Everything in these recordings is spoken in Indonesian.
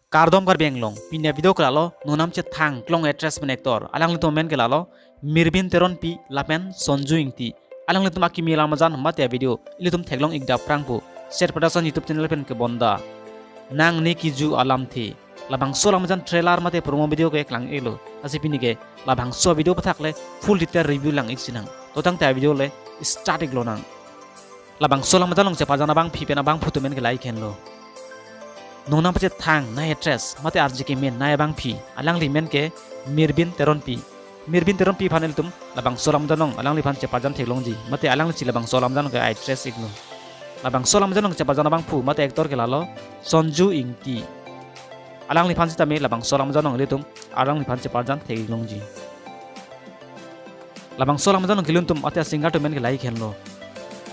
Kardom kar benglong pinya video kelalo nonam che thang klong actress men actor alang litum men kelalo Mirbin Teronpi lapen Sonju Engti alang litum aki mila mazan mate video litum theglong igda prangpu share production YouTube channel pen ke bonda nang Nekeju Alamthe Labangso Avideo trailer mate promo video ke klang elo asipini ke Labangso Avideo Aphuthak le full detail review lang iksinang totang ta video le start iglonang Labangso Avideo long cheparjan bang phipena bang phutumen ke like henlo nonam pache thang na actress mate RJK men na bang phi alang li men ke Mirbin Teronpi panel tum Labangso Avideo alang li phan cheparjan theglong ji mate alang li Labangso Avideo ke actress igno Labangso Avideo cheparjan bang phu mate actor ke lalo Sonju Engti alang li phan sitame Labangso Avideo litum alang li phan cheparjan theglong ji Labangso Avideo kilum tum ate singer to men ke like henlo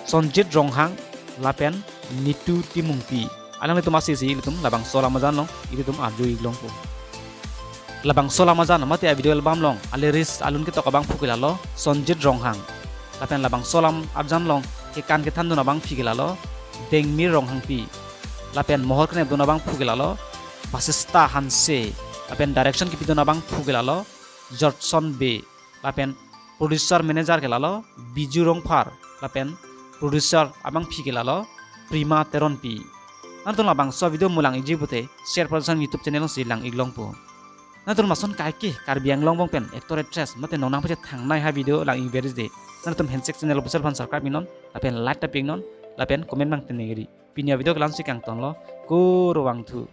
Sonjit ronghang lapen nitu timungpi alang litum asisi litum Labangso Avideo ilitum arju iglong po Labangso Avideo mate video album long aleris alun ke tokabang phukilalo Sonjit ronghang lapen Labangso Avideo long ke kan ke thanduna bang phigilalo dengmi ronghang pi lapen mohor kene duna bang phugilalo basista hanse lapen direction ki piduna bang phugilalo Jorson B lapen producer manager kelalo biju rongphar lapen producer abang phigilalo Prima Teronpi nanton Labangso Avideo mulang ijibute share production YouTube channel silang iglong po nanton mason kaiki Karbi anglong bong pen actor actress mate nonang pache thangnai ha video lang inveris de nanton Hensek channel official fan subscribe minon lapen like taping non lapen comment bang tenegri pinya video kelan sikang tonlo ko ro wang thu